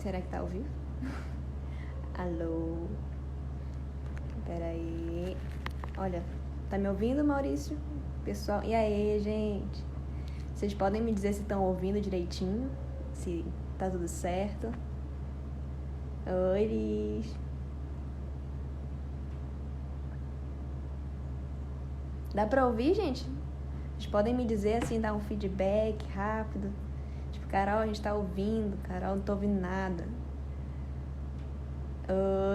Será que tá ao vivo? Alô? Peraí. Olha, tá me ouvindo, Maurício? Pessoal, e aí, gente? Vocês podem me dizer se estão ouvindo direitinho? Se tá tudo certo? Oi, Liz. Dá pra ouvir, gente? Vocês podem me dizer assim, dar um feedback rápido? Tipo, Carol, a gente tá ouvindo. Carol, não tô ouvindo nada.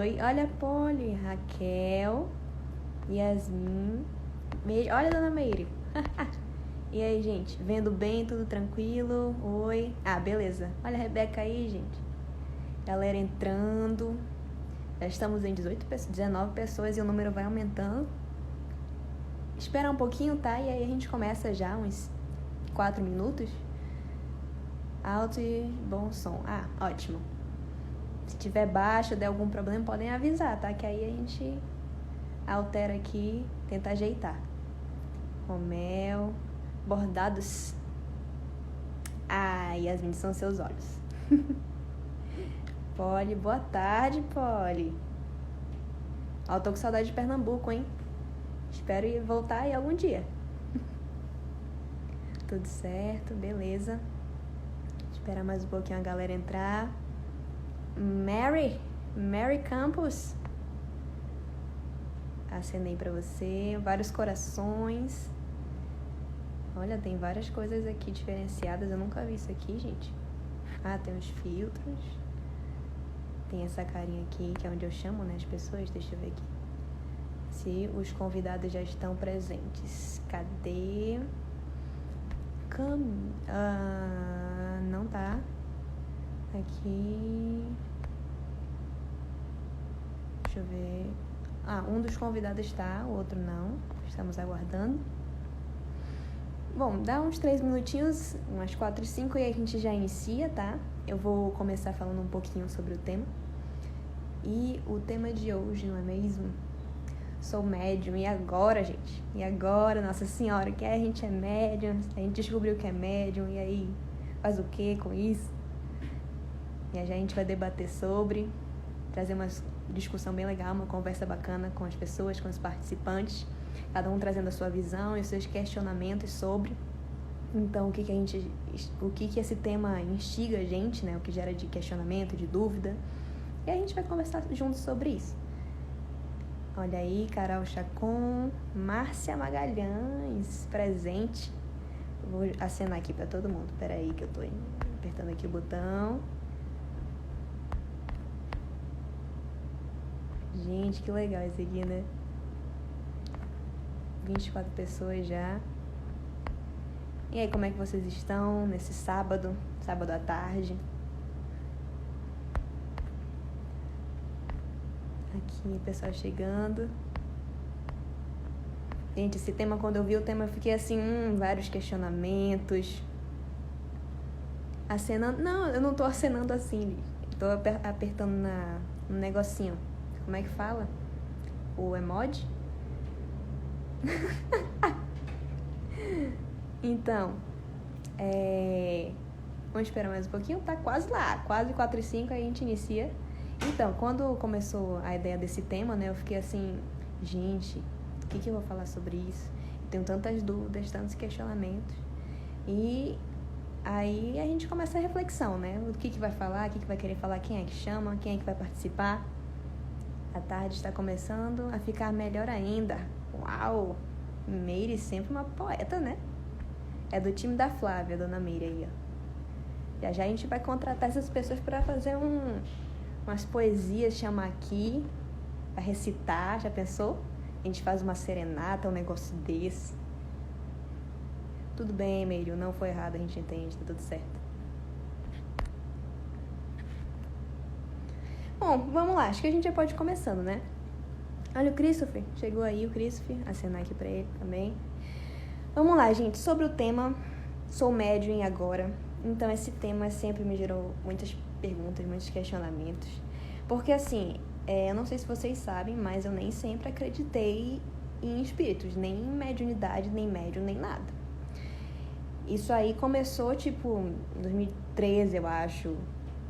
Oi, olha a Polly, Raquel, Yasmin, olha a Dona Meire. E aí, gente, vendo bem, tudo tranquilo? Oi. Ah, beleza. Olha a Rebeca aí, gente. Galera entrando. Já estamos em 19 pessoas e o número vai aumentando. Espera um pouquinho, tá? E aí a gente começa já, uns 4 minutos. Alto e bom som. Ah, ótimo. Se tiver baixo, der algum problema, podem avisar, tá? Que aí a gente altera aqui, tenta ajeitar. Romel, bordados. Ah, Yasmin, são seus olhos. Polly, boa tarde, Polly. Ó, tô com saudade de Pernambuco, hein? Espero ir voltar aí algum dia. Tudo certo, beleza. Esperar mais um pouquinho a galera entrar. Mary Campos. Acenei pra você. Vários corações. Olha, tem várias coisas aqui diferenciadas. Eu nunca vi isso aqui, gente. Ah, tem uns filtros. Tem essa carinha aqui, que é onde eu chamo, né, as pessoas. Deixa eu ver aqui. Se os convidados já estão presentes. Cadê? Não tá. Aqui. Deixa eu ver. Ah, um dos convidados está, o outro não. Estamos aguardando. Bom, dá uns 3 minutinhos, umas 4 e 5, e aí a gente já inicia, tá? Eu vou começar falando um pouquinho sobre o tema. E o tema de hoje, não é mesmo? Sou médium. E agora, gente? E agora, Nossa Senhora, que a gente é médium? A gente descobriu que é médium, e aí faz o que com isso? E a gente vai debater sobre, trazer uma discussão bem legal, uma conversa bacana com as pessoas, com os participantes, cada um trazendo a sua visão e os seus questionamentos sobre. Então, o que esse tema instiga a gente, né? O que gera de questionamento, de dúvida. E a gente vai conversar juntos sobre isso. Olha aí, Carol Chacon, Márcia Magalhães, presente. Vou acenar aqui pra todo mundo. Peraí que eu tô apertando aqui o botão. Gente, que legal esse aqui, né? 24 pessoas já. E aí, como é que vocês estão nesse sábado à tarde? Aqui, o pessoal chegando. Gente, esse tema, quando eu vi o tema, eu fiquei assim, vários questionamentos. Acenando. Não, eu não tô acenando assim, tô apertando no negocinho. Como é que fala? O emoji? Então, vamos esperar mais um pouquinho. Tá quase lá, quase 4 e 5, aí a gente inicia. Então, quando começou a ideia desse tema, né, eu fiquei assim, gente, o que eu vou falar sobre isso? Tenho tantas dúvidas, tantos questionamentos. E aí a gente começa a reflexão, né? O que vai falar, o que vai querer falar, quem é que chama, quem é que vai participar. A tarde está começando a ficar melhor ainda. Uau! Meire sempre uma poeta, né? É do time da Flávia, Dona Meire aí, ó. Já a gente vai contratar essas pessoas para fazer umas poesias, chamar aqui, para recitar, já pensou? A gente faz uma serenata, um negócio desse. Tudo bem, Meire, não foi errado, a gente entende, tá tudo certo. Bom, vamos lá, acho que a gente já pode ir começando, né? Olha o Christopher, chegou aí o Christopher, acenar aqui pra ele também. Vamos lá, gente, sobre o tema, sou médium agora. Então, esse tema sempre me gerou muitas perguntas, muitos questionamentos. Porque, assim, eu não sei se vocês sabem, mas eu nem sempre acreditei em espíritos, nem em mediunidade, nem médium, nem nada. Isso aí começou, tipo, em 2013, eu acho,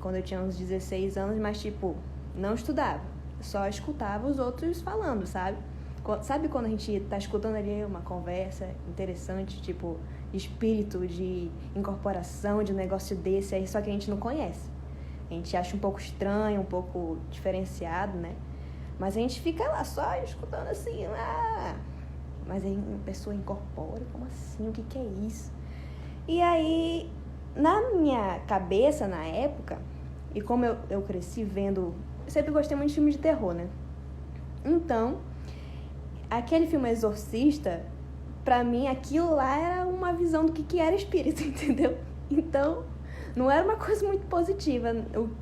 quando eu tinha uns 16 anos, mas, tipo, não estudava. Só escutava os outros falando, sabe? Sabe quando a gente tá escutando ali uma conversa interessante, tipo, espírito de incorporação de um negócio desse aí, só que a gente não conhece. A gente acha um pouco estranho, um pouco diferenciado, né? Mas a gente fica lá só escutando assim, mas aí a pessoa incorpora, como assim? O que é isso? E aí, na minha cabeça, na época, e como eu cresci vendo... Eu sempre gostei muito de filme de terror, né? Então, aquele filme Exorcista, pra mim, aquilo lá era uma visão do que era espírito, entendeu? Então, não era uma coisa muito positiva,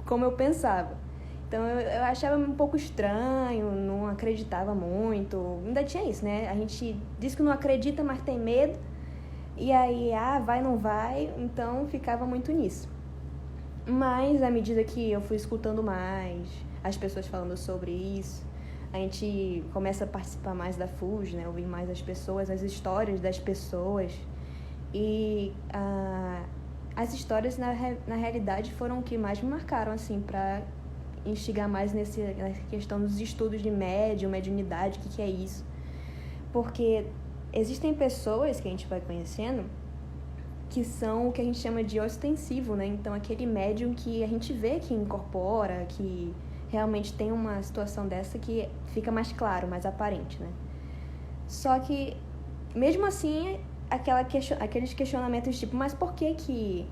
como eu pensava. Então, eu achava um pouco estranho, não acreditava muito. Ainda tinha isso, né? A gente diz que não acredita, mas tem medo. E aí, vai, não vai. Então, ficava muito nisso. Mas, à medida que eu fui escutando mais, as pessoas falando sobre isso, a gente começa a participar mais da FUS, né? Ouvir mais as pessoas, as histórias das pessoas. E as histórias, na realidade, foram o que mais me marcaram, assim, pra instigar mais nessa questão dos estudos de mediunidade, o que é isso. Porque existem pessoas que a gente vai conhecendo que são o que a gente chama de ostensivo, né? Então, aquele médium que a gente vê que incorpora, que realmente tem uma situação dessa que fica mais claro, mais aparente, né? Só que, mesmo assim, aqueles questionamentos tipo, mas por que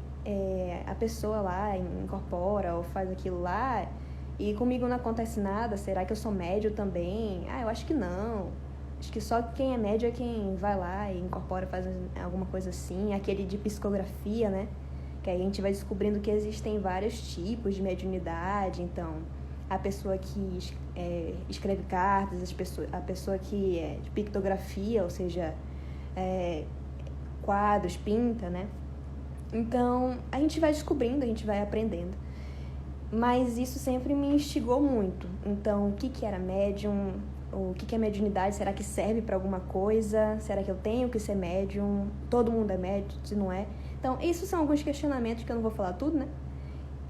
a pessoa lá incorpora ou faz aquilo lá e comigo não acontece nada? Será que eu sou médio também? Eu acho que não. Acho que só quem é médio é quem vai lá e incorpora, faz alguma coisa assim. Aquele de psicografia, né? Que aí a gente vai descobrindo que existem vários tipos de mediunidade. Então, a pessoa que escreve cartas, a pessoa que é de pictografia, ou seja, quadros, pinta, né? Então, a gente vai descobrindo, a gente vai aprendendo. Mas isso sempre me instigou muito. Então, o que era médium? O que é mediunidade? Será que serve para alguma coisa? Será que eu tenho que ser médium? Todo mundo é médium, se não é? Então, isso são alguns questionamentos que eu não vou falar tudo, né?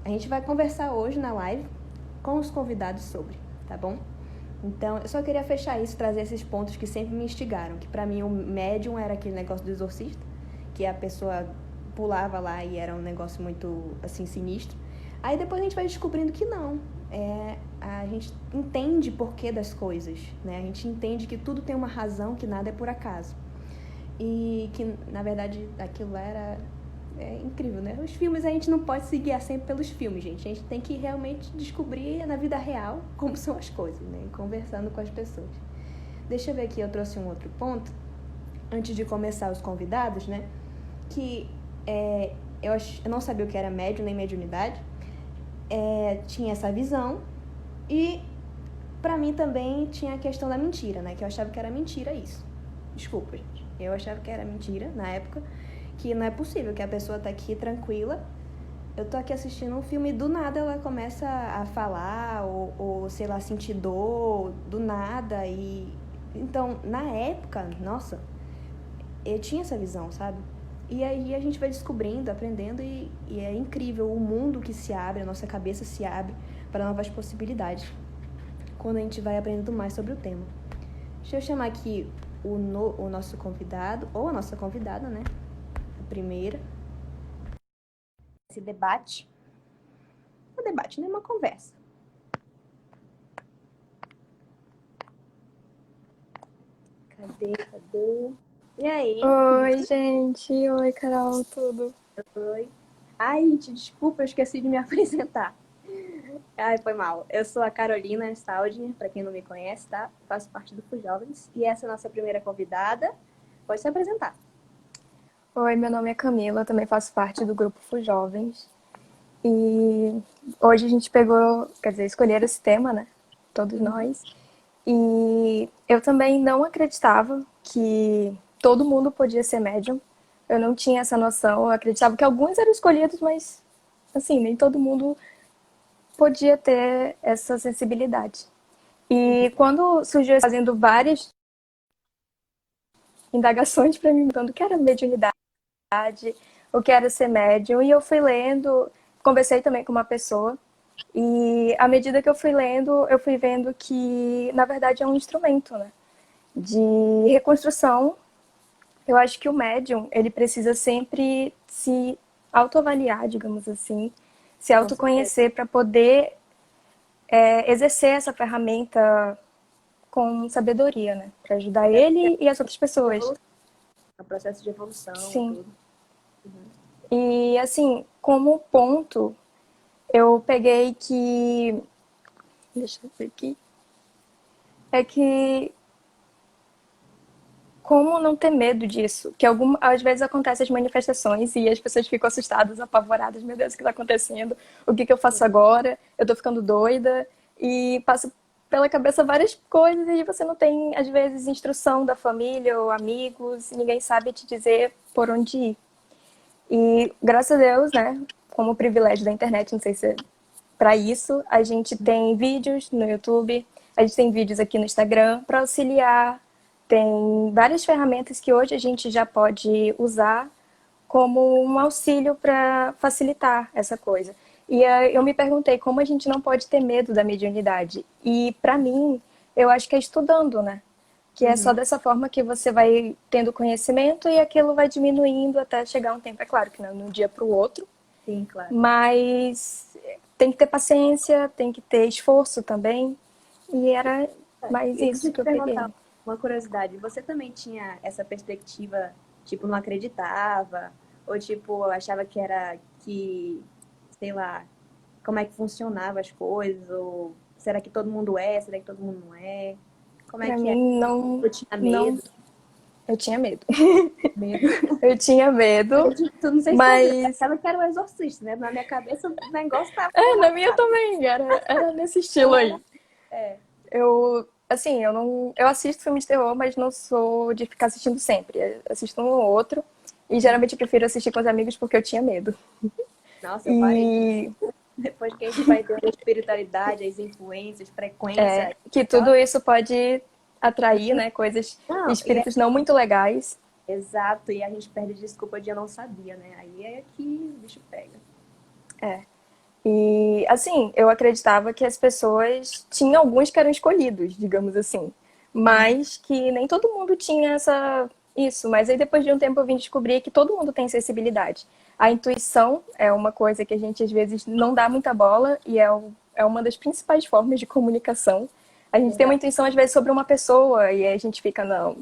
A gente vai conversar hoje na live com os convidados sobre, tá bom? Então, eu só queria fechar isso, trazer esses pontos que sempre me instigaram. Que pra mim o médium era aquele negócio do exorcista, que a pessoa pulava lá e era um negócio muito, assim, sinistro. Aí depois a gente vai descobrindo que não. A gente entende porquê das coisas, né? A gente entende que tudo tem uma razão, que nada é por acaso. E que, na verdade, aquilo lá era incrível, né? Os filmes a gente não pode se guiar sempre pelos filmes, gente. A gente tem que realmente descobrir na vida real como são as coisas, né? Conversando com as pessoas. Deixa eu ver aqui, eu trouxe um outro ponto, antes de começar os convidados, né? Que eu não sabia o que era médium nem mediunidade. Tinha essa visão e pra mim também tinha a questão da mentira, né? Que eu achava que era mentira isso. Desculpa, gente. Eu achava que era mentira na época, que não é possível que a pessoa tá aqui tranquila, eu tô aqui assistindo um filme e do nada ela começa a falar ou sei lá, sentir dor do nada. E então, na época, nossa, eu tinha essa visão, sabe? E aí a gente vai descobrindo, aprendendo e é incrível o mundo que se abre, a nossa cabeça se abre para novas possibilidades quando a gente vai aprendendo mais sobre o tema. Deixa eu chamar aqui o nosso convidado, ou a nossa convidada, né? A primeira. Esse debate. Um debate, não é uma conversa. Cadê? E aí? Oi, gente. Oi, Carol, tudo? Oi. Ai, gente, desculpa, eu esqueci de me apresentar. Ai, foi mal. Eu sou a Carolina Staldner, para quem não me conhece, tá? Faço parte do FUJovens. E essa é a nossa primeira convidada. Pode se apresentar. Oi, meu nome é Camila, também faço parte do grupo FUJovens. E hoje a gente escolheram esse tema, né? Todos nós. E eu também não acreditava que todo mundo podia ser médium. Eu não tinha essa noção. Eu acreditava que alguns eram escolhidos, mas, assim, nem todo mundo podia ter essa sensibilidade. E quando surgiu fazendo várias indagações para mim, perguntando o que era mediunidade, o que era ser médium, e eu fui lendo, conversei também com uma pessoa e à medida que eu fui lendo, eu fui vendo que, na verdade, é um instrumento, né, de reconstrução. Eu acho que o médium, ele precisa sempre se autoavaliar, digamos assim, se Com certeza. autoconhecer para poder exercer essa ferramenta com sabedoria, né? Para ajudar É ele e as outras pessoas. evolução, é um processo de evolução e Sim. tudo. Uhum. E assim, como ponto, eu peguei que. Deixa eu ver aqui. É que como não ter medo disso? Que às vezes acontecem as manifestações e as pessoas ficam assustadas, apavoradas. Meu Deus, o que está acontecendo? O que eu faço agora? Eu tô ficando doida. E passa pela cabeça várias coisas e você não tem, às vezes, instrução da família ou amigos. Ninguém sabe te dizer por onde ir. E, graças a Deus, né, como privilégio da internet, não sei se para isso, a gente tem vídeos no YouTube, a gente tem vídeos aqui no Instagram para auxiliar. Tem várias ferramentas que hoje a gente já pode usar como um auxílio para facilitar essa coisa. E eu me perguntei como a gente não pode ter medo da mediunidade. E para mim, eu acho que é estudando, né? Que é só Uhum. dessa forma que você vai tendo conhecimento e aquilo vai diminuindo até chegar um tempo. É claro que não de um dia para o outro, Sim, claro. mas tem que ter paciência, tem que ter esforço também. E era mais E deixa isso eu que te eu peguei. perguntar uma curiosidade. Você também tinha essa perspectiva, tipo, não acreditava? Ou, tipo, achava que era que, sei lá, como é que funcionava as coisas? Ou será que todo mundo é? Será que todo mundo não é? Como é Pra que é? mim, não, Eu tinha não, medo. eu tinha medo. Medo. Eu tinha medo, Tu não sei se tu viu, eu mas achava que era o exorcista, né? Na minha cabeça o negócio tava na minha errado. também, era nesse Não estilo era. aí. É. Assim, eu assisto filme de terror, mas não sou de ficar assistindo sempre. Eu assisto um ou outro, e geralmente eu prefiro assistir com os amigos porque eu tinha medo. Nossa, eu parei. E Depois que a gente vai ter a espiritualidade, as influências, frequência. que tudo isso pode atrair, né, coisas, Não, e é espíritos não muito legais. exato, e a gente perde desculpa de eu não sabia, né? Aí é que o bicho pega. E, assim, eu acreditava que as pessoas tinham alguns que eram escolhidos, digamos assim, Uhum. mas que nem todo mundo tinha isso. Mas aí depois de um tempo eu vim descobrir que todo mundo tem sensibilidade. A intuição é uma coisa que a gente às vezes não dá muita bola e é uma das principais formas de comunicação. A gente tem uma Verdade. intuição às vezes sobre uma pessoa e aí a gente fica, não,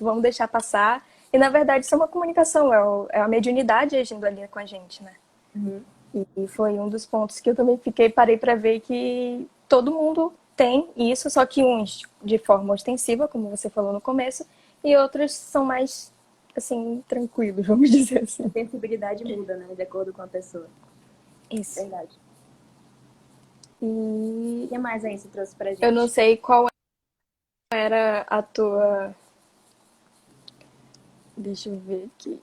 vamos deixar passar. E na verdade isso é uma comunicação, é a mediunidade agindo ali com a gente, né? Uhum. E foi um dos pontos que eu também parei para ver que todo mundo tem isso, só que uns de forma ostensiva, como você falou no começo, e outros são mais, assim, tranquilos, vamos dizer A assim. sensibilidade muda, né? De acordo com a pessoa. Isso. Verdade. O E que mais aí você trouxe pra eu não gente? sei qual era a tua. Deixa eu ver aqui.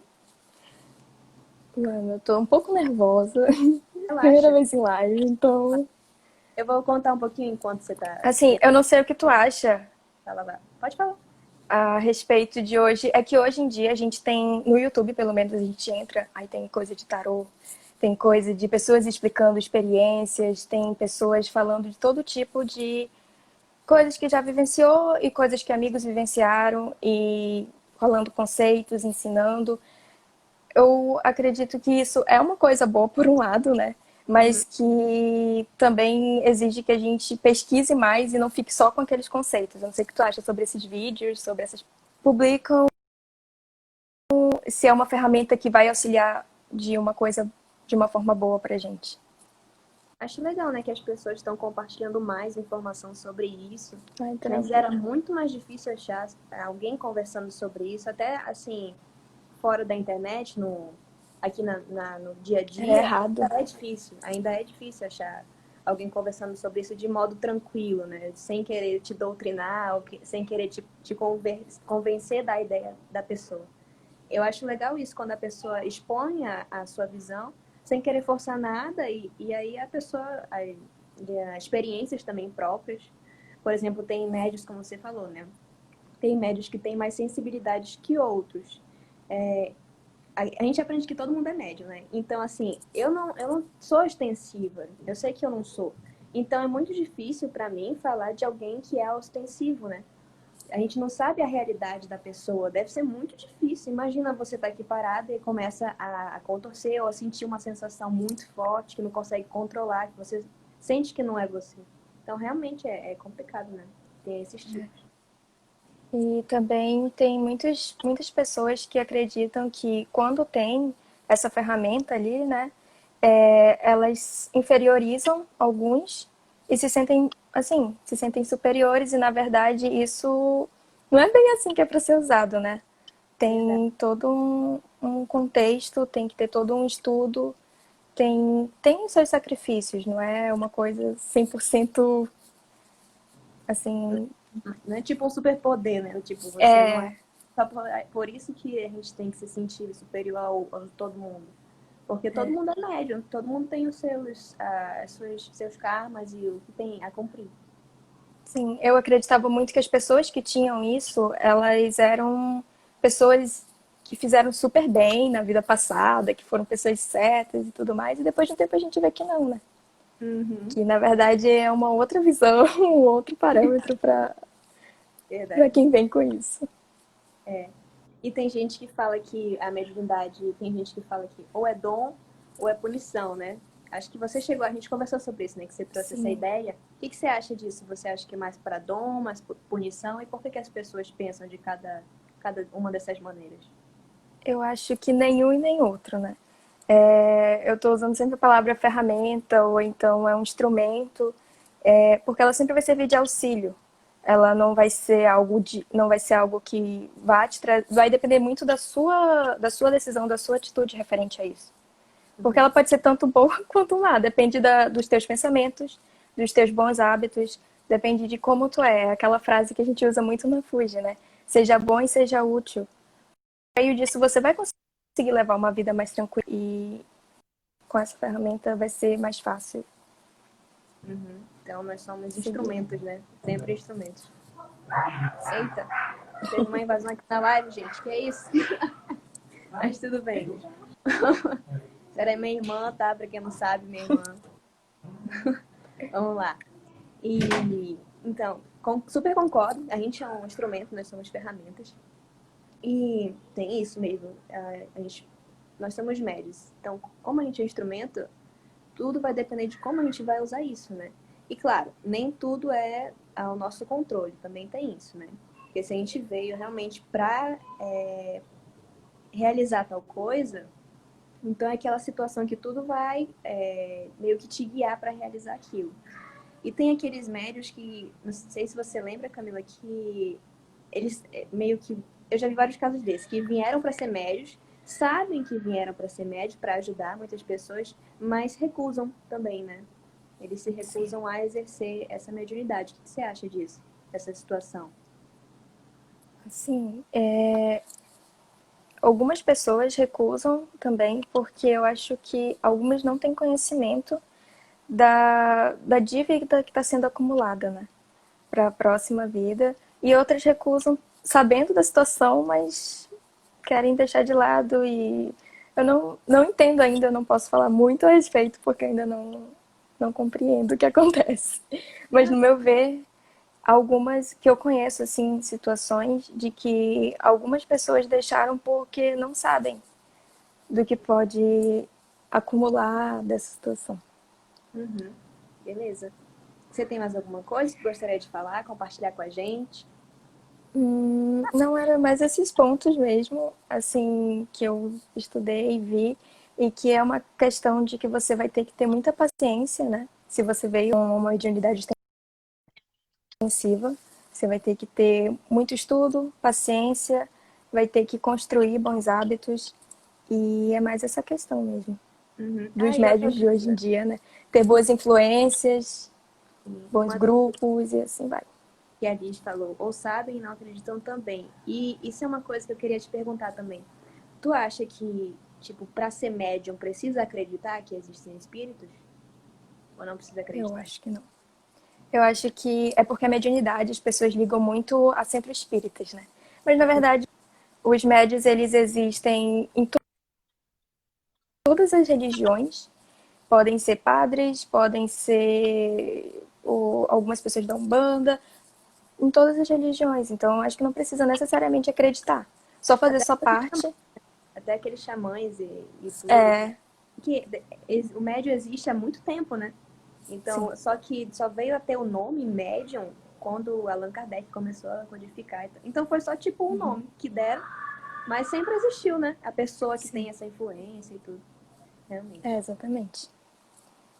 Mano, eu tô um pouco nervosa. Primeira Relaxa. vez em live, então. Eu vou contar um pouquinho enquanto você tá. Assim, eu não sei o que tu acha Fala lá. Pode falar. a respeito de hoje é que hoje em dia a gente tem, no YouTube pelo menos a gente entra, aí tem coisa de tarô, tem coisa de pessoas explicando experiências, tem pessoas falando de todo tipo de coisas que já vivenciou e coisas que amigos vivenciaram e falando conceitos, ensinando. Eu acredito que isso é uma coisa boa por um lado, né? Uhum. Mas que também exige que a gente pesquise mais e não fique só com aqueles conceitos. Eu não sei o que tu acha sobre esses vídeos, sobre essas publicam se é uma ferramenta que vai auxiliar de uma coisa de uma forma boa pra gente. Acho legal, né, que as pessoas estão compartilhando mais informação sobre isso. Ai, Antes travou. era muito mais difícil achar alguém conversando sobre isso, até assim, fora da internet, aqui no dia a Era dia, errado. ainda é difícil achar alguém conversando sobre isso de modo tranquilo, né? Sem querer te doutrinar, sem querer te convencer da ideia da pessoa. Eu acho legal isso, quando a pessoa expõe a sua visão, sem querer forçar nada, e aí a pessoa, experiências também próprias. Por exemplo, tem médios, como você falou, né? Tem médios que têm mais sensibilidades que outros. a gente aprende que todo mundo é médium, né? Então, assim, eu não sou ostensiva. Eu sei que eu não sou. Então, é muito difícil para mim falar de alguém que é ostensivo, né? A gente não sabe a realidade da pessoa. Deve ser muito difícil. Imagina você estar aqui parada e começa a contorcer ou a sentir uma sensação muito forte que não consegue controlar, que você sente que não é você. Então, realmente é complicado, né? Tem esses tipos. E também tem muitas pessoas que acreditam que quando tem essa ferramenta ali, né, elas inferiorizam alguns e se sentem, assim, se sentem superiores e, na verdade, isso não é bem assim que é para ser usado, né? Verdade. Tem todo um contexto, tem que ter todo um estudo, tem os seus sacrifícios, não é uma coisa 100% assim, Não é tipo um superpoder, né? Tipo, você não é. é, Só por isso que a gente tem que se sentir superior a todo mundo. Porque todo mundo é médium, todo mundo tem os seus karmas e o que tem a cumprir. sim, eu acreditava muito que as pessoas que tinham isso, elas eram pessoas que fizeram super bem na vida passada, que foram pessoas certas e tudo mais, e depois de um tempo a gente vê que não, né? Uhum, Que na verdade é uma outra visão, um outro parâmetro para verdade. quem vem com isso. É. E tem gente que fala que a mediunidade, tem gente que fala que ou é dom ou é punição, né? Acho que você chegou, a gente conversou sobre isso, né? Que você trouxe essa Sim, ideia. O que você acha disso? Você acha que é mais para dom, mais punição? E por que as pessoas pensam de cada uma dessas maneiras? eu acho que nenhum e nem outro, né? Eu estou usando sempre a palavra ferramenta ou então é um instrumento, porque ela sempre vai servir de auxílio. Ela não vai ser não vai ser algo que vai depender muito da sua decisão, da sua atitude referente a isso. Porque ela Uhum. pode ser tanto boa quanto má, depende dos teus pensamentos, dos teus bons hábitos, depende de como tu é. Aquela frase que a gente usa muito no Fuji, né? Seja bom e seja útil. Por meio disso você vai conseguir levar uma vida mais tranquila e com essa ferramenta vai ser mais fácil Uhum. Então nós somos seguir. instrumentos, né? Sempre instrumentos. Eita, teve uma invasão aqui na live, gente. Que é isso? Mas tudo bem. Essa é minha irmã, tá? Pra quem não sabe, minha irmã. Vamos lá. E então, super concordo. A gente é um instrumento, nós somos ferramentas. E tem isso mesmo. Nós somos médios. Então, como a gente é instrumento, tudo vai depender de como a gente vai usar isso, né? E claro, nem tudo é ao nosso controle, também tem isso, né? Porque se a gente veio realmente para realizar tal coisa, então é aquela situação que tudo vai meio que te guiar para realizar aquilo. E tem aqueles médios que, não sei se você lembra, Camila, que eles meio que. Eu já vi vários casos desses, que vieram para ser médios, sabem que vieram para ser médios, para ajudar muitas pessoas, mas recusam também, né? Eles se Sim. recusam a exercer essa mediunidade. O que você acha disso, dessa situação? Assim, algumas pessoas recusam também porque eu acho que algumas não têm conhecimento da dívida que está sendo acumulada, né? Para a próxima vida. E outras recusam sabendo da situação, mas querem deixar de lado e eu não entendo ainda, eu não posso falar muito a respeito porque ainda não compreendo o que acontece. Mas no meu ver, algumas que eu conheço, assim, situações de que algumas pessoas deixaram porque não sabem do que pode acumular dessa situação. Uhum. Beleza. Você tem mais alguma coisa que gostaria de falar, compartilhar com a gente? Não era mais esses pontos mesmo, assim, que eu estudei e vi, e que é uma questão de que você vai ter que ter muita paciência, né? Se você veio com uma mediunidade extensiva, você vai ter que ter muito estudo, paciência, vai ter que construir bons hábitos, e é mais essa questão mesmo, Uhum. Ah, dos e outra médios de hoje em coisa. dia, né? Ter boas influências, bons Uma coisa grupos e assim vai. que a Liz falou, ou sabem e não acreditam também. E isso é uma coisa que eu queria te perguntar também. Tu acha que, tipo, pra ser médium precisa acreditar que existem espíritos? Ou não precisa Eu acreditar? acho que não. Eu acho que é porque a mediunidade as pessoas ligam muito a centros espíritas, né? Mas na verdade, os médios eles existem em tudo. todas as religiões, podem ser padres, podem ser algumas pessoas da Umbanda, em todas as religiões. Então, acho que não precisa necessariamente acreditar. Só fazer sua parte. Até aqueles xamãs e tudo. É, Que o médium existe há muito tempo, né? Então, sim. só que só veio a ter o nome médium quando Allan Kardec começou a codificar. Então foi só tipo um nome que deram, mas sempre existiu, né? A pessoa que Sim. tem essa influência e tudo. Realmente. É, exatamente.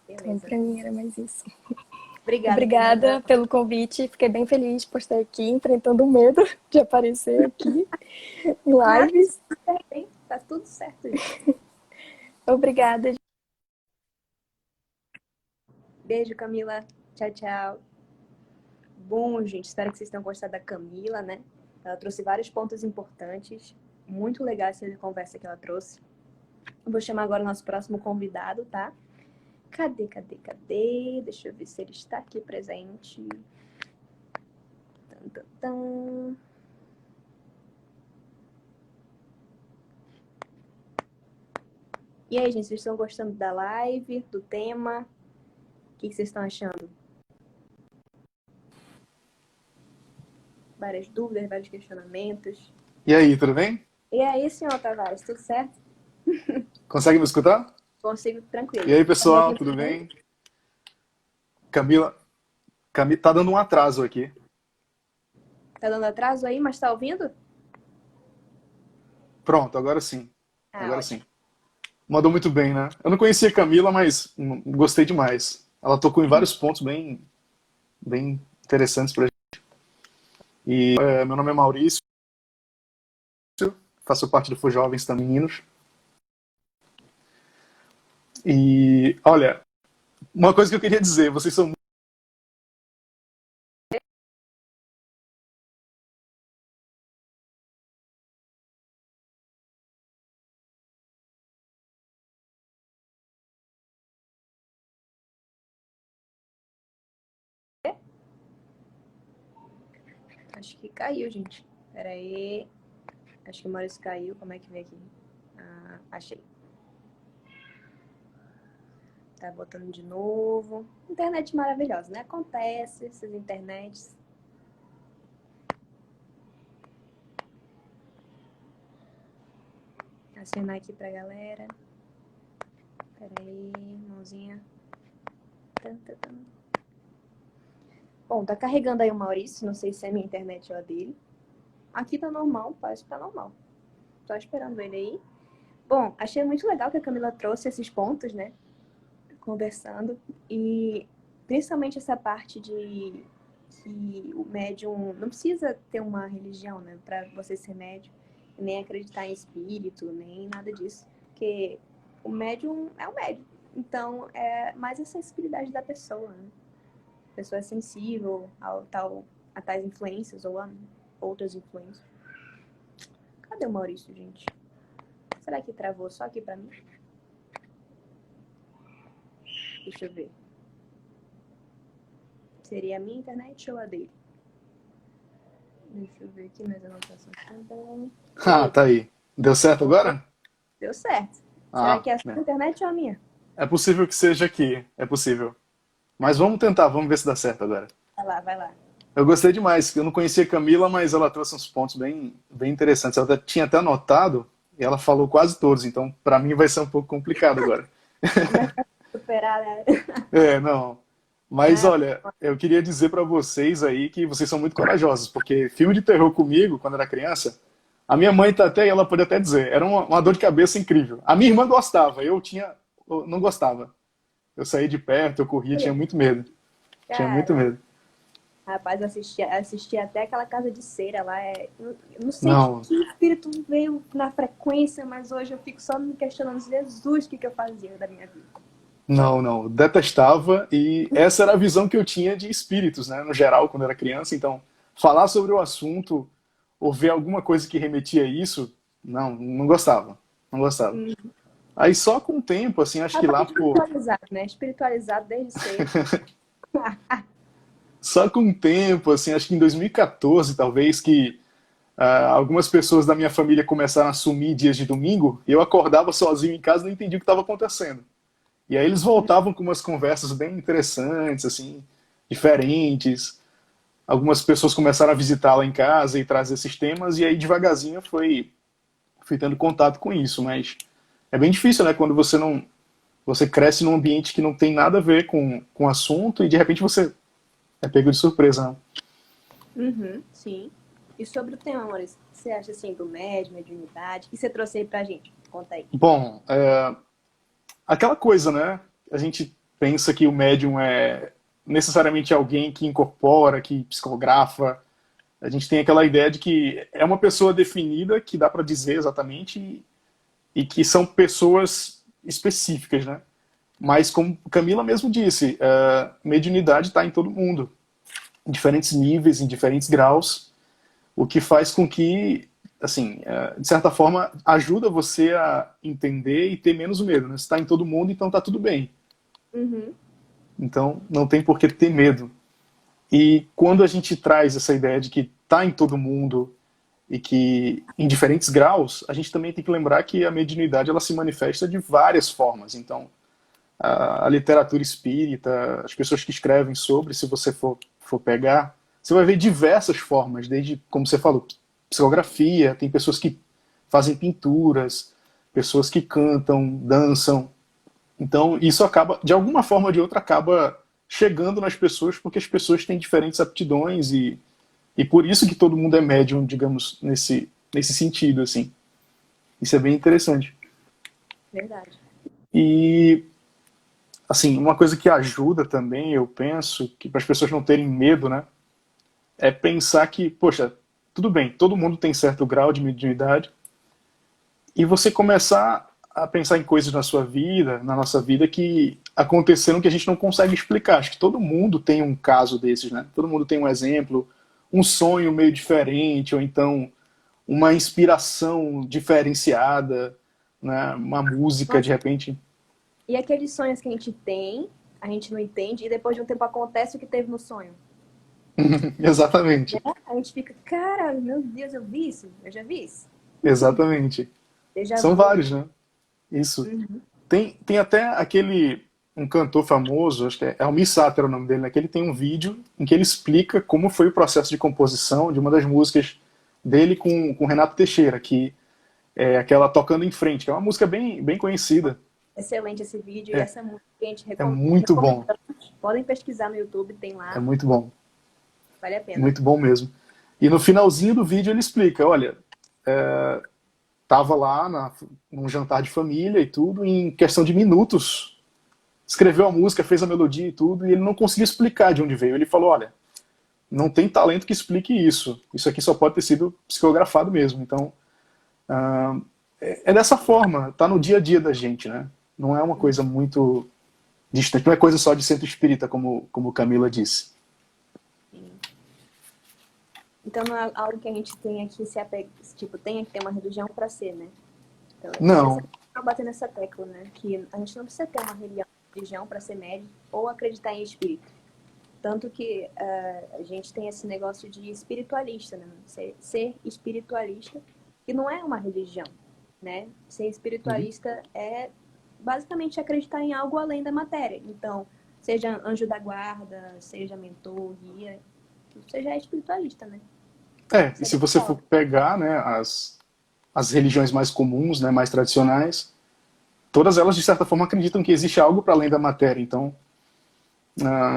Então, Beleza. pra mim era mais isso. Obrigada. Obrigada pelo convite. Fiquei bem feliz por estar aqui, enfrentando o medo de aparecer aqui em lives. Tá tudo certo, gente. Obrigada. Beijo, Camila. Tchau, tchau. Bom, gente, espero que vocês tenham gostado da Camila, né? Ela trouxe vários pontos importantes. Muito legal essa conversa que ela trouxe. Eu vou chamar agora o nosso próximo convidado, tá? Cadê? Deixa eu ver se ele está aqui presente. Tan, tan, tan. E aí, gente, vocês estão gostando da live, do tema? O que vocês estão achando? Várias dúvidas, vários questionamentos. E aí, tudo bem? E aí, senhor Tavares, tudo certo? Consegue me escutar? Consigo, tranquilo. E aí, pessoal, Tá me tudo ouvindo bem? Camila, tá dando um atraso aqui. Tá dando atraso aí, mas tá ouvindo? Pronto, agora sim. Agora Ótimo. sim. Mandou muito bem, né? Eu não conhecia a Camila, mas gostei demais. Ela tocou em vários pontos bem interessantes pra gente. E meu nome é Maurício, faço parte do Fujovens também, meninos. E, olha, uma coisa que eu queria dizer, vocês são Acho que caiu, gente. Pera aí. Acho que o Maurício caiu. Como é que vem aqui? Ah, achei. Tá botando de novo. Internet maravilhosa, né? Acontece essas internets. Acionar aqui pra galera. Pera aí, mãozinha. Bom, tá carregando aí o Maurício. Não sei se é a minha internet ou a dele. Aqui tá normal, parece que tá normal. Tô esperando ele aí. Bom, achei muito legal que a Camila trouxe esses pontos, né? Conversando. E principalmente essa parte de que o médium não precisa ter uma religião, né? Pra você ser médium. Nem acreditar em espírito, nem nada disso. Porque o médium é o médium. Então, é mais a sensibilidade da pessoa, né? A pessoa é sensível a tais influências ou a outras influências. Cadê o Maurício, gente? Será que travou só aqui pra mim? Deixa eu ver. Seria a minha internet ou a dele? Deixa eu ver aqui mais anotações. tá aí. Deu certo agora? Deu certo. Será que é a sua né. internet ou a minha? É possível que seja aqui, é possível. Mas vamos tentar, vamos ver se dá certo agora. Vai lá. Eu gostei demais, eu não conhecia a Camila, mas ela trouxe uns pontos bem interessantes. Ela tinha até anotado e ela falou quase todos, então pra mim vai ser um pouco complicado agora. Superar, né? Não. Mas olha, eu queria dizer pra vocês aí que vocês são muito corajosos, porque filme de terror comigo, quando era criança, a minha mãe tá até, ela pode até dizer, era uma dor de cabeça incrível. A minha irmã gostava, eu não gostava. Eu saí de perto, eu corria, tinha muito medo. Tinha muito medo. Rapaz, eu assisti até aquela casa de cera lá. Eu não sei Não. que espírito veio na frequência, mas hoje eu fico só me questionando, Jesus, o que eu fazia da minha vida? Não, detestava e essa era a visão que eu tinha de espíritos, né, no geral, quando eu era criança. Então, falar sobre o assunto ou ver alguma coisa que remetia a isso, não gostava, não gostava. Aí só com o tempo, assim, acho que lá por... Espiritualizado, né? Espiritualizado desde cedo. Só com o tempo, assim, acho que em 2014, talvez, que Algumas pessoas da minha família começaram a sumir dias de domingo e eu acordava sozinho em casa e não entendia o que estava acontecendo. E aí eles voltavam com umas conversas bem interessantes, assim, diferentes. Algumas pessoas começaram a visitar lá em casa e trazer esses temas, e aí devagarzinho fui tendo contato com isso, mas é bem difícil, né, quando você cresce num ambiente que não tem nada a ver com o assunto e de repente você é pego de surpresa, né? Uhum, sim. E sobre o tema, Maurício, o que você acha assim do médium, mediunidade? O que você trouxe aí pra gente? Conta aí. Bom, aquela coisa, né? A gente pensa que o médium é necessariamente alguém que incorpora, que psicografa. A gente tem aquela ideia de que é uma pessoa definida, que dá para dizer exatamente, e que são pessoas específicas, né? Mas como Camila mesmo disse, mediunidade está em todo mundo, em diferentes níveis, em diferentes graus, o que faz com que, assim, de certa forma, ajuda você a entender e ter menos medo, né? Se está em todo mundo, então está tudo bem. Uhum. Então não tem por que ter medo. E quando a gente traz essa ideia de que está em todo mundo e que em diferentes graus, a gente também tem que lembrar que a mediunidade ela se manifesta de várias formas. Então, a literatura espírita, as pessoas que escrevem sobre, se você for pegar, você vai ver diversas formas, desde, como você falou, psicografia, tem pessoas que fazem pinturas, pessoas que cantam, dançam. Então, isso acaba, de alguma forma ou de outra, acaba chegando nas pessoas, porque as pessoas têm diferentes aptidões e por isso que todo mundo é médium, digamos, nesse sentido, assim. Isso é bem interessante. Verdade. E, assim, uma coisa que ajuda também, eu penso, que para as pessoas não terem medo, né, é pensar que, poxa, tudo bem, todo mundo tem certo grau de mediunidade, e você começar a pensar em coisas na sua vida, na nossa vida, que aconteceram que a gente não consegue explicar. Acho que todo mundo tem um caso desses, né? Todo mundo tem um exemplo, um sonho meio diferente, ou então uma inspiração diferenciada, né? Uma música, de Nossa, repente. e aqueles sonhos que a gente tem, a gente não entende, e depois de um tempo acontece o que teve no sonho. Né? Exatamente. A gente fica, cara, meu Deus, eu vi isso, eu já vi isso. Exatamente. Déjà São vu. vários, né? Isso. Uhum. Tem até um cantor famoso, acho que é Almir Sater o nome dele, né? Que ele tem um vídeo em que ele explica como foi o processo de composição de uma das músicas dele com Renato Teixeira, que é aquela Tocando em Frente, que é uma música bem conhecida. Excelente esse vídeo e É, essa música que a gente é muito bom, recomendamos. Podem pesquisar no YouTube, tem é lá, muito bom, vale a pena. muito bom mesmo. E no finalzinho do vídeo ele explica, olha, tava lá num jantar de família e tudo, e em questão de minutos, escreveu a música, fez a melodia e tudo, e ele não conseguia explicar de onde veio. Ele falou, olha, não tem talento que explique isso. Isso aqui só pode ter sido psicografado mesmo. Então, é dessa forma, tá no dia a dia da gente, né? Não é uma coisa muito distante, não é coisa só de centro espírita, como Camila disse. Então não é algo que a gente tenha que se apegar, tipo, tenha que ter uma religião para ser, né? Então, Não, eu bater nessa tecla, né? Que a gente não precisa ter uma religião para ser médium ou acreditar em espírito. Tanto que a gente tem esse negócio de espiritualista, né? Ser espiritualista, que não é uma religião, né? Ser espiritualista é basicamente acreditar em algo além da matéria. Então, seja anjo da guarda, seja mentor, guia, você já é espiritualista, né? e se você for pegar, né, as religiões mais comuns, né, mais tradicionais, todas elas, de certa forma, acreditam que existe algo para além da matéria. Então,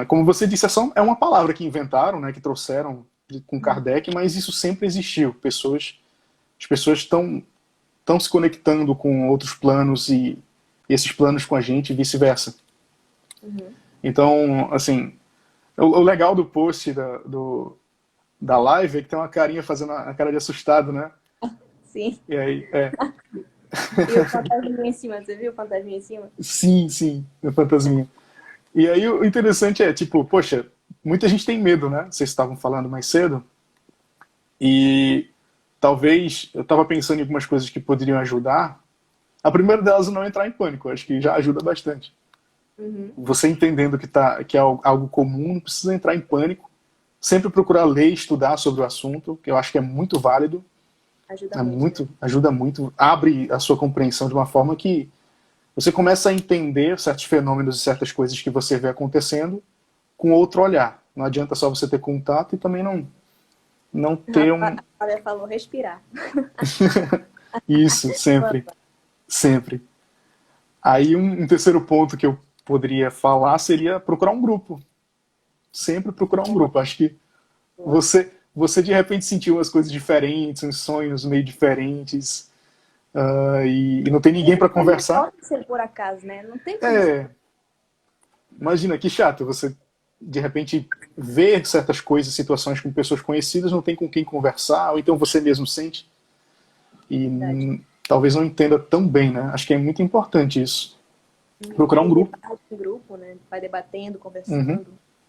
como você disse, é uma palavra que inventaram, né, que trouxeram com Kardec, mas isso sempre existiu. As pessoas estão se conectando com outros planos e esses planos com a gente e vice-versa. Uhum. Então, assim, o legal do post da live é que tem uma carinha fazendo a cara de assustado, né? Sim. E aí, E o fantasminha em cima, você viu o fantasminha em cima? sim, o fantasminha. E aí o interessante é, tipo, poxa, muita gente tem medo, né? Vocês estavam falando mais cedo. E talvez, eu estava pensando em algumas coisas que poderiam ajudar. A primeira delas é não entrar em pânico, eu acho que já ajuda bastante. Uhum. Você entendendo que é algo comum, não precisa entrar em pânico. Sempre procurar ler e estudar sobre o assunto, que eu acho que é muito válido. Ajuda muito, né? Ajuda muito, abre a sua compreensão de uma forma que você começa a entender certos fenômenos e certas coisas que você vê acontecendo com outro olhar. Não adianta só você ter contato e também não ter um... A Flávia falou respirar. Isso, sempre, sempre. Aí um terceiro ponto que eu poderia falar seria procurar um grupo. Sempre procurar um grupo. Acho que você de repente sentiu umas coisas diferentes, uns sonhos meio diferentes, e não tem ninguém para conversar. Não pode ser por acaso, né? Não tem como. Imagina, que chato, você de repente ver certas coisas, situações com pessoas conhecidas, não tem com quem conversar, ou então você mesmo sente, e talvez não entenda tão bem, né? Acho que é muito importante isso. Procurar um grupo. Um grupo, né? Vai debatendo, conversando.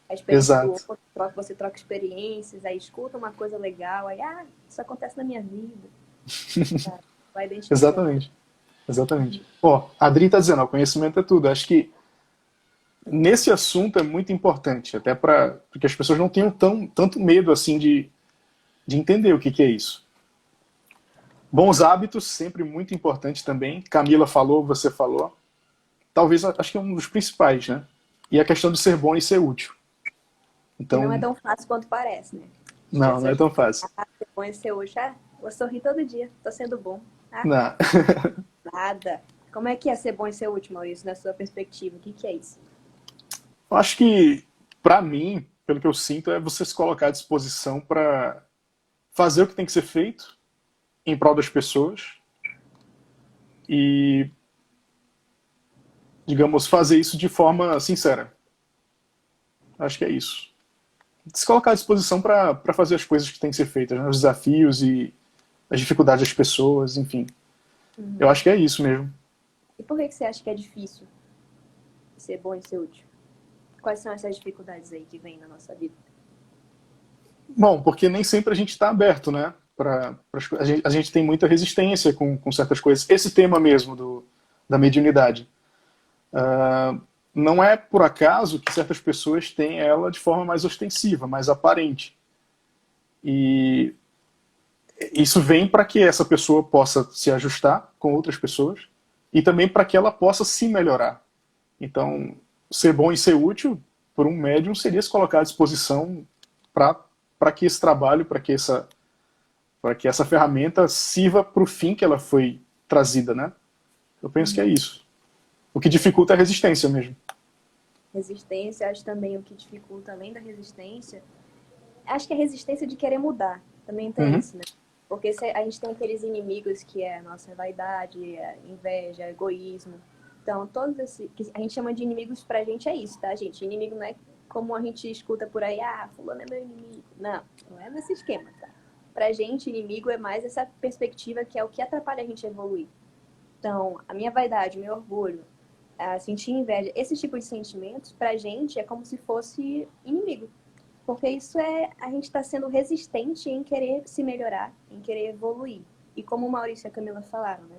A Exato. experiência do outro, você troca experiências, aí escuta uma coisa legal, aí, isso acontece na minha vida. Vai identificando. Exatamente. Ó, a Adri tá dizendo, o conhecimento é tudo. Acho que nesse assunto é muito importante, até porque as pessoas não tenham tanto medo assim de entender o que é isso. Bons hábitos, sempre muito importante também. Camila falou, você falou. Talvez, acho que é um dos principais, né? E a questão de ser bom e ser útil. Então, não é tão fácil quanto parece, né? Não é tão fácil. Ser bom e ser útil, vou sorrir todo dia, tô sendo bom. Não. Nada. Como é que é ser bom e ser útil, Maurício, na sua perspectiva? O que é isso? Eu acho que, para mim, pelo que eu sinto, é você se colocar à disposição para fazer o que tem que ser feito em prol das pessoas e, digamos, fazer isso de forma sincera. Acho que é isso. Se colocar à disposição para fazer as coisas que têm que ser feitas, né? Os desafios e as dificuldades das pessoas, enfim. Eu acho que é isso mesmo. E por que você acha que é difícil ser bom e ser útil? Quais são essas dificuldades aí que vêm na nossa vida? Bom, porque nem sempre a gente está aberto, né? A gente tem muita resistência com certas coisas. Esse tema mesmo da mediunidade. Não é por acaso que certas pessoas têm ela de forma mais ostensiva, mais aparente. E isso vem para que essa pessoa possa se ajustar com outras pessoas e também para que ela possa se melhorar. Então, ser bom e ser útil por um médium seria se colocar à disposição para que esse trabalho, para que essa ferramenta sirva para o fim que ela foi trazida, né? Eu penso que é isso. O que dificulta é a resistência mesmo. Resistência, acho também o que dificulta, além da resistência, acho que a resistência de querer mudar. Também tem isso, né? Porque a gente tem aqueles inimigos que é a nossa vaidade, a inveja, egoísmo. Então, todos esses que a gente chama de inimigos pra gente é isso, tá, gente? Inimigo não é como a gente escuta por aí, fulano é meu inimigo. Não é nesse esquema, tá? Pra gente, inimigo é mais essa perspectiva que é o que atrapalha a gente a evoluir. Então, a minha vaidade, o meu orgulho, sentir inveja, esse tipo de sentimentos, pra gente, é como se fosse inimigo. Porque isso a gente está sendo resistente em querer se melhorar, em querer evoluir. E como o Maurício e a Camila falaram, né?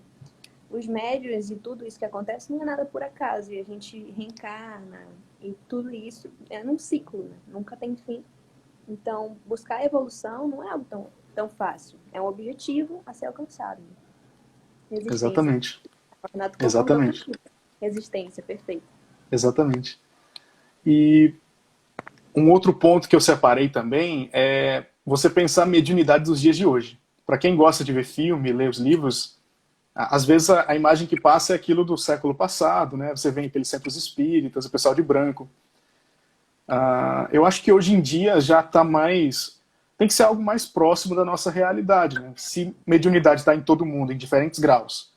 Os médiuns e tudo isso que acontece não é nada por acaso. E a gente reencarna e tudo isso é num ciclo, né? Nunca tem fim. Então, buscar a evolução não é algo tão fácil. É um objetivo a ser alcançado. Né? Exatamente. Exatamente. Resistência, perfeito. Exatamente. E um outro ponto que eu separei também é você pensar a mediunidade dos dias de hoje. Para quem gosta de ver filme, ler os livros, às vezes a imagem que passa é aquilo do século passado, né? Você vê aqueles centros espíritas, o pessoal de branco. Eu acho que hoje em dia já está mais... Tem que ser algo mais próximo da nossa realidade, né? Se mediunidade está em todo mundo, em diferentes graus,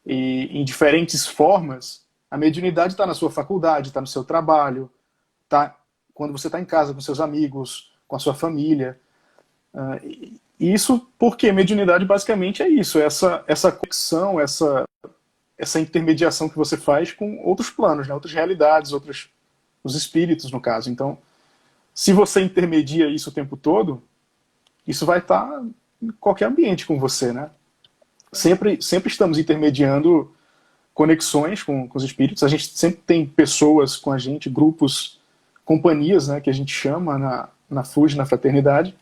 e em diferentes formas, a mediunidade está na sua faculdade, está no seu trabalho, está quando você está em casa com seus amigos, com a sua família. Isso porque mediunidade basicamente é isso, essa conexão, essa intermediação que você faz com outros planos, né? Outras realidades, os espíritos, no caso. Então, se você intermedia isso o tempo todo, isso vai estar em qualquer ambiente com você, né? Sempre estamos intermediando conexões com os espíritos. A gente sempre tem pessoas com a gente, grupos, companhias, né, que a gente chama na FUJ, na fraternidade.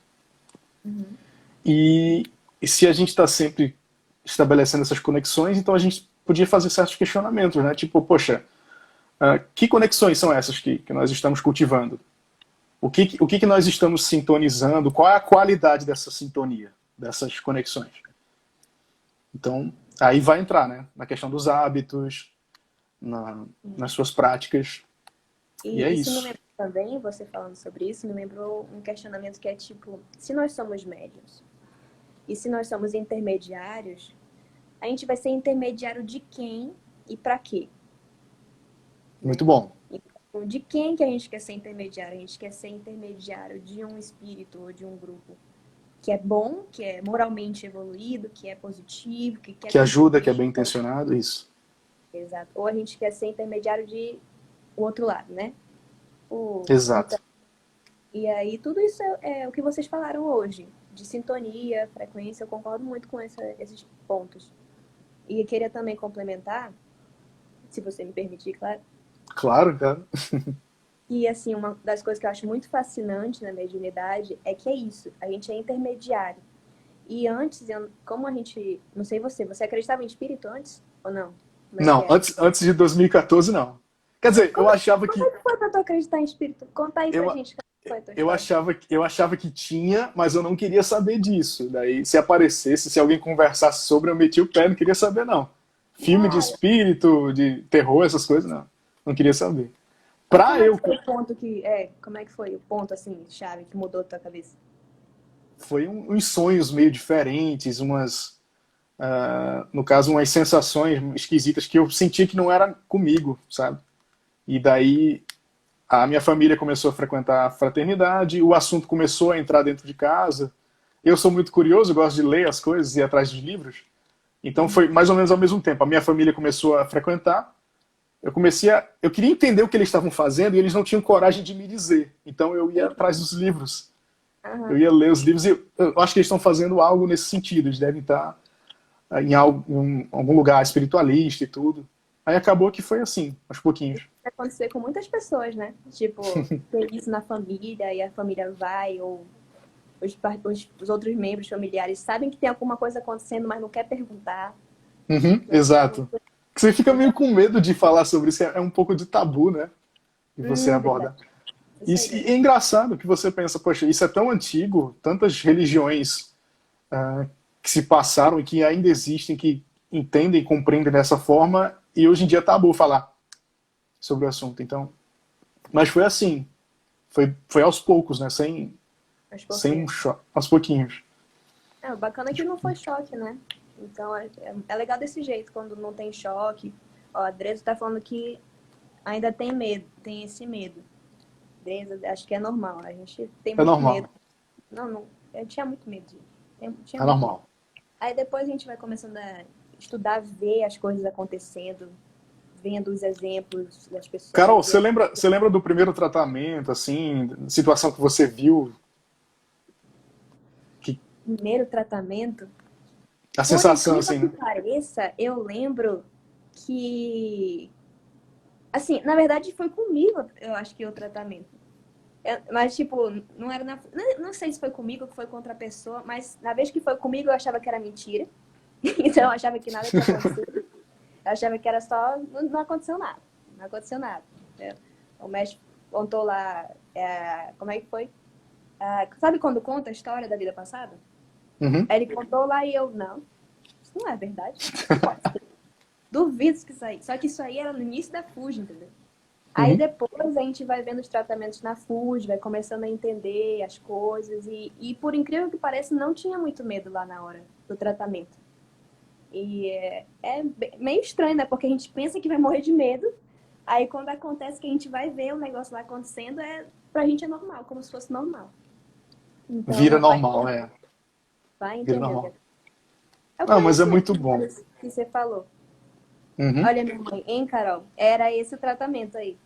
E E se a gente está sempre estabelecendo essas conexões, então a gente podia fazer certos questionamentos, né? Tipo, poxa, que conexões são essas que nós estamos cultivando? O que nós estamos sintonizando? Qual é a qualidade dessa sintonia, dessas conexões? Então, aí vai entrar, né? Na questão dos hábitos, nas suas práticas. E é E isso me isso. lembrou também, você falando sobre isso, me lembrou um questionamento que é tipo, se nós somos médiuns e se nós somos intermediários, a gente vai ser intermediário de quem e para quê, Muito né? bom. Então, de quem que a gente quer ser intermediário? A gente quer ser intermediário de um espírito ou de um grupo que é bom, que é moralmente evoluído, que é positivo, que quer Que ajuda, que é contribuir. bem intencionado, isso. Exato. Ou a gente quer ser intermediário de o outro lado, né? Então, Exato. e aí tudo isso é o que vocês falaram hoje, de sintonia, frequência, eu concordo muito com esses pontos. E eu queria também complementar, se você me permitir, claro, Claro, cara. e assim, uma das coisas que eu acho muito fascinante na mediunidade é que é isso, a gente é intermediário. E antes, como a gente, não sei você acreditava em espírito antes ou não? Como é que Não, era? antes de 2014, não. Quer dizer, eu achava Como é que que foi pra tu acreditar em espírito? Conta aí pra eu, gente como foi a tua eu história. achava eu achava que tinha, mas eu não queria saber disso. Daí, se aparecesse, se alguém conversasse sobre, eu metia o pé, não queria saber não. Filme de Ah, espírito, de terror, essas coisas, não. Não queria saber. e Pra como é que eu, foi o ponto como é que foi o ponto, assim, chave que mudou a tua cabeça? foi uns sonhos meio diferentes, no caso, umas sensações esquisitas que eu sentia que não era comigo, sabe? E daí a minha família começou a frequentar a fraternidade, o assunto começou a entrar dentro de casa. Eu sou muito curioso, gosto de ler as coisas e ir atrás de livros. Então foi mais ou menos ao mesmo tempo. A minha família começou a frequentar. Eu queria entender o que eles estavam fazendo e eles não tinham coragem de me dizer. Então eu ia atrás dos livros. Eu Aham. ia ler os livros e eu acho que eles estão fazendo algo nesse sentido. Eles devem estar em algum lugar espiritualista e tudo. Aí acabou que foi assim, aos pouquinhos. Vai acontecer com muitas pessoas, né? Tipo, ter isso na família e a família vai, ou os outros membros familiares sabem que tem alguma coisa acontecendo, mas não quer perguntar. Uhum, Né? exato. Você fica meio Então, com medo de falar sobre isso, é um pouco de tabu, né? Que você verdade. aborda. Isso aí, E é engraçado que você pensa, poxa, isso é tão antigo, tantas religiões que se passaram e que ainda existem, que entendem e compreendem dessa forma, e hoje em dia é tabu falar sobre o assunto. Então, mas foi assim, foi aos poucos, né? aos Sem um pouquinhos. choque, aos pouquinhos. O bacana é que não foi choque, né? Então é legal desse jeito, quando não tem choque. Ó, a Dresa tá falando que ainda tem medo, tem esse medo. Dresa, acho que é normal. A gente tem É muito medo. normal, Não, eu tinha muito medo. Tinha é muito medo. normal. Aí depois a gente vai começando a estudar, ver as coisas acontecendo, vendo os exemplos das Carol, pessoas. você lembra do primeiro tratamento, assim, situação que você viu, que Primeiro tratamento, a por sensação, incrível que assim, pareça, eu lembro que, assim, na verdade foi comigo, eu acho que o tratamento. Mas, tipo, não era não sei se foi comigo ou foi com outra pessoa, mas na vez que foi comigo eu achava que era mentira. Então eu achava que nada tinha acontecido. Eu achava que era só. Não aconteceu nada. Não aconteceu nada. Entendeu? O médico contou lá. Como é que foi? Sabe quando conta a história da vida passada? uhum, Aí ele contou lá e eu, não, isso não é verdade. Não pode ser. Duvido que isso aí. Só que isso aí era no início da FUJ, entendeu? Aí uhum. depois a gente vai vendo os tratamentos na FUJ, vai começando a entender as coisas. E por incrível que pareça, não tinha muito medo lá na hora do tratamento. E meio estranho, né? Porque a gente pensa que vai morrer de medo. Aí quando acontece que a gente vai ver o negócio lá acontecendo, pra gente é normal, como se fosse normal. Vira Então, normal, é. vai Vira entender o que normal. é. É o Não, mas é conhecimento muito bom. que você falou. Uhum. Olha, minha mãe, hein, Carol? Era esse o tratamento aí.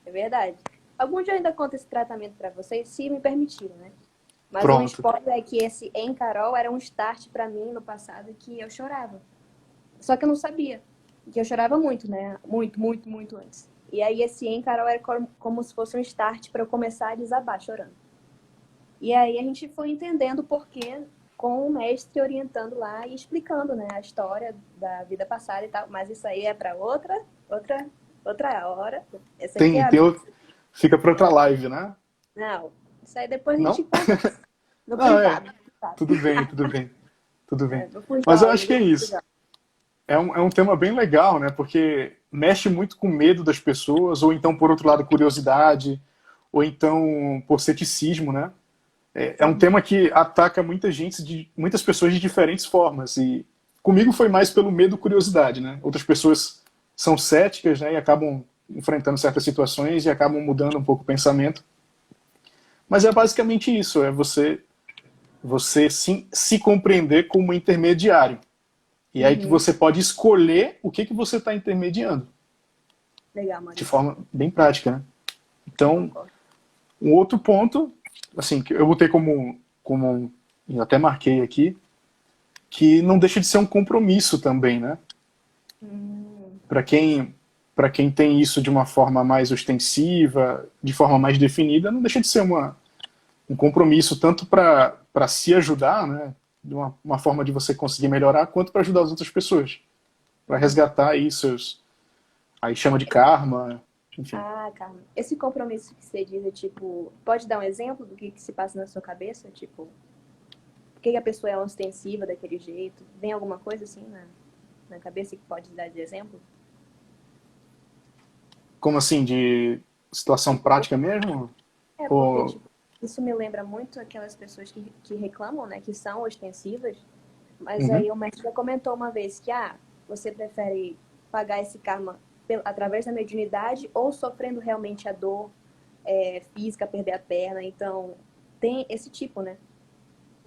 É verdade. Algum dia eu ainda conto esse tratamento pra vocês, se me permitirem, né? Mas um Pronto. spoiler é que esse em Carol era um start pra mim no passado que eu chorava. Só que eu não sabia. Que eu chorava muito, né? Muito, muito, muito antes. E aí esse em Carol era como se fosse um start pra eu começar a desabar chorando. E aí a gente foi entendendo o porquê com o mestre orientando lá e explicando, né, a história da vida passada e tal. Mas isso aí é para outra hora. Essa aqui Tem, é a tem, minha. o- fica para outra live, né? Não, isso aí depois a gente Não? conversa no Não, é. privado. No privado. Tudo bem, tudo bem, tudo bem. No Mas eu Fujol, acho no que é grupo isso. Fujol. É um tema bem legal, né? Porque mexe muito com o medo das pessoas, ou então, por outro lado, curiosidade, ou então por ceticismo, né? É um tema que ataca muita gente, muitas pessoas de diferentes formas. E comigo foi mais pelo medo e curiosidade, né? Outras pessoas são céticas, né? E acabam enfrentando certas situações e acabam mudando um pouco o pensamento. Mas é basicamente isso, é você se compreender como intermediário. E aí que Uhum. você pode escolher o que você está intermediando, Legal, de Maurício. forma bem prática, né? Então, Concordo. um outro ponto, assim, que eu botei eu até marquei aqui, que não deixa de ser um compromisso também, né? Hum, Para quem tem isso de uma forma mais ostensiva, de forma mais definida, não deixa de ser um compromisso tanto para se ajudar, né? De uma forma de você conseguir melhorar, quanto para ajudar as outras pessoas, para uhum. resgatar aí aí chama de karma, enfim. Ah, Carmen, esse compromisso que você diz é tipo, pode dar um exemplo do que se passa na sua cabeça? Tipo, por que a pessoa é ostensiva daquele jeito? Vem alguma coisa assim na cabeça que pode dar de exemplo? Como assim, de situação Tipo, prática mesmo? porque, Ou, tipo, isso me lembra muito aquelas pessoas que reclamam, né, que são ostensivas, mas uhum, aí o mestre já comentou uma vez que, você prefere pagar esse karma através da mediunidade ou sofrendo realmente a dor física, perder a perna, então tem esse tipo, né?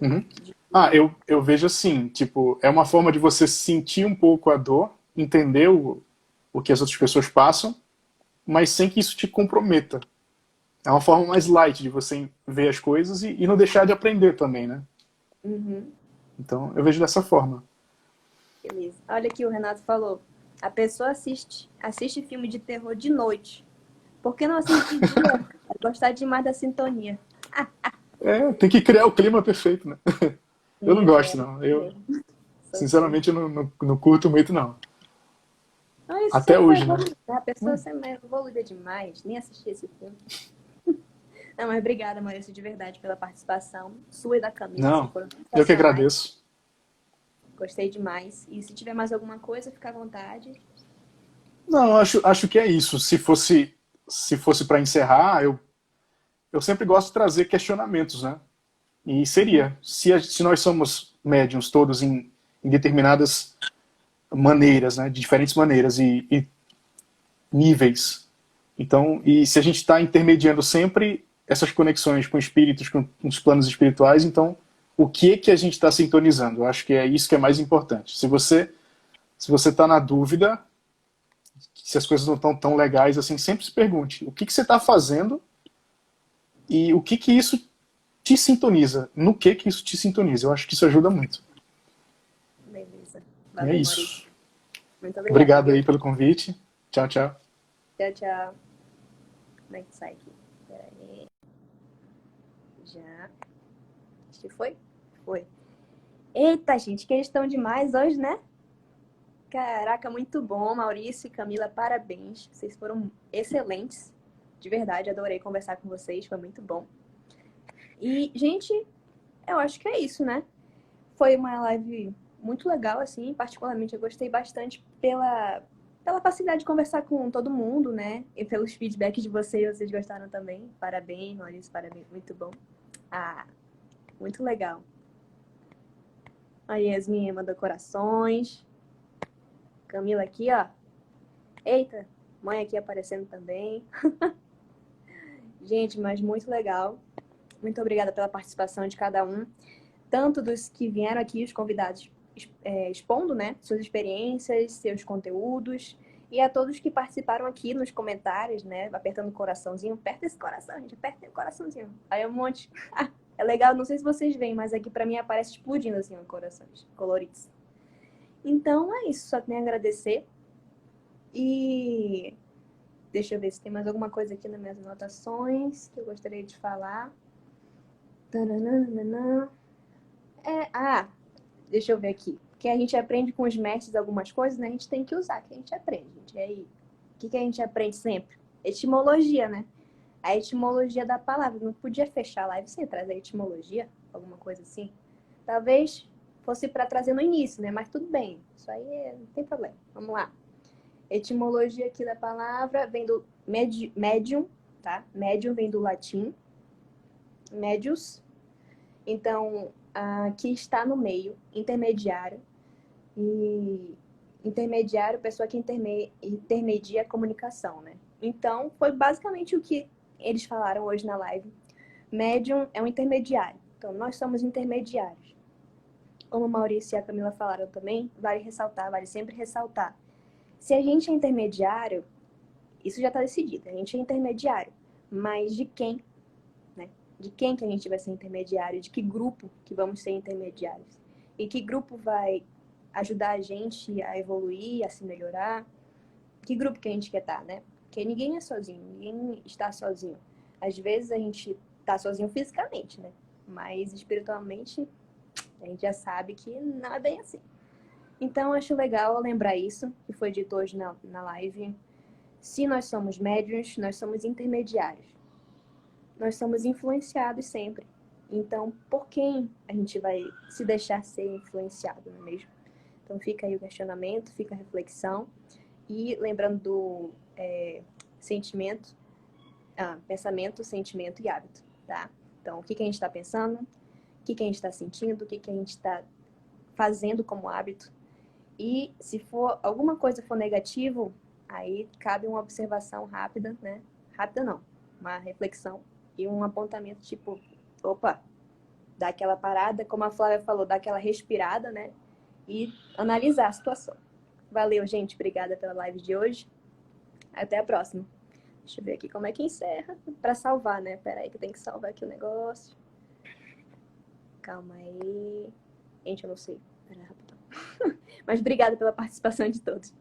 uhum. De... Eu vejo assim, tipo, é uma forma de você sentir um pouco a dor, entender o que as outras pessoas passam, mas sem que isso te comprometa. É uma forma mais light de você ver as coisas e não deixar de aprender também, né? Uhum, Então, eu vejo dessa forma. beleza. Olha aqui, o Renato falou. A pessoa assiste filme de terror de noite. Por que não assiste de dia? Vai gostar demais da sintonia. É, tem que criar o clima perfeito, né? Eu não Isso, gosto, é não. isso Eu, mesmo. Socorro. sinceramente, eu não curto muito, não. Mas Até você foi hoje, né? evoluída. A pessoa você é evoluída demais. Nem assisti esse filme. Não, mas obrigada, Maurício, de verdade, pela participação. Sua e da Camila, assim, Não, foram eu que sensacionais. agradeço. Gostei demais. E se tiver mais alguma coisa, fica à vontade. Não, acho que é isso. Se fosse para encerrar, eu sempre gosto de trazer questionamentos, né? E Uhum. seria, se nós somos médiums todos em determinadas maneiras, né? De diferentes maneiras e níveis. Então, e se a gente está intermediando sempre essas conexões com espíritos, com os planos espirituais, então o que é que a gente está sintonizando? Eu acho que é isso que é mais importante. Se você está na dúvida, se as coisas não estão tão legais assim, sempre se pergunte o que você está fazendo e o que isso te sintoniza, no que isso te sintoniza. Eu acho que isso ajuda muito. Beleza. E é Valeu, Maurício. isso. Muito obrigada, Obrigado viu? aí pelo convite. Tchau, tchau. Tchau, tchau. Como é que sai aqui? Pera aí. Já. Acho que foi? Foi. Eita, gente, que eles estão demais hoje, né? Caraca, muito bom, Maurício e Camila, parabéns. Vocês foram excelentes. De verdade, adorei conversar com vocês, foi muito bom. E, gente, eu acho que é isso, né? Foi uma live muito legal, assim, particularmente eu gostei bastante pela facilidade de conversar com todo mundo, né? E pelos feedbacks de vocês gostaram também. Parabéns, Maurício, parabéns, muito bom. Ah, muito legal. A Yasmin mandou corações. Camila aqui, ó. Eita, mãe aqui aparecendo também. Gente, mas muito legal. Muito obrigada pela participação de cada um. Tanto dos que vieram aqui, os convidados, expondo, né, suas experiências, seus conteúdos, e a todos que participaram aqui nos comentários, né, apertando o coraçãozinho. Aperta esse coração, gente, aperta o coraçãozinho. Aí um monte. É legal, não sei se vocês veem, mas aqui pra mim aparece explodindo assim, ó, corações coloridos. Então é isso, só tenho a agradecer. E deixa eu ver se tem mais alguma coisa aqui nas minhas anotações que eu gostaria de falar. Tananana. Deixa eu ver aqui. Que a gente aprende com os mestres algumas coisas, né? A gente tem que usar, que a gente aprende, gente. E aí, o que a gente aprende sempre? Etimologia, né? A etimologia da palavra. Não podia fechar a live sem trazer etimologia, alguma coisa assim. Talvez fosse para trazer no início, né? Mas tudo bem. Isso aí não tem problema. Vamos lá. Etimologia aqui da palavra vem do medium, tá? Medium vem do latim. Medius. Então, aqui está no meio, intermediário. E intermediário, pessoa que intermedia a comunicação, né? Então, foi basicamente o que eles falaram hoje na live. Médium é um intermediário. Então, nós somos intermediários. Como o Maurício e a Camila falaram também, vale sempre ressaltar. Se a gente é intermediário, isso já está decidido, a gente é intermediário. Mas de quem? Né? De quem que a gente vai ser intermediário? De que grupo que vamos ser intermediários? E que grupo vai ajudar a gente a evoluir, a se melhorar? Que grupo que a gente quer estar, né? Porque ninguém é sozinho, ninguém está sozinho. Às vezes a gente está sozinho fisicamente, né? Mas espiritualmente a gente já sabe que não é bem assim. Então acho legal lembrar isso, que foi dito hoje na live. Se nós somos médiuns, nós somos intermediários. Nós somos influenciados sempre. Então, por quem a gente vai se deixar ser influenciado, não é mesmo? Então fica aí o questionamento, fica a reflexão. E lembrando do pensamento, sentimento e hábito, tá? Então, o que a gente está pensando, o que a gente está sentindo, o que a gente está fazendo como hábito. E se for alguma coisa for negativo, aí cabe uma observação rápida, né? Rápida não, uma reflexão e um apontamento tipo, opa, dá aquela parada, como a Flávia falou, dá aquela respirada, né? E analisar a situação. Valeu, gente. Obrigada pela live de hoje. Até a próxima. Deixa eu ver aqui como é que encerra. Pra salvar, né? Pera aí que eu tenho que salvar aqui o negócio. Calma aí. Gente, eu não sei. Pera aí, rapidão. Mas obrigada pela participação de todos.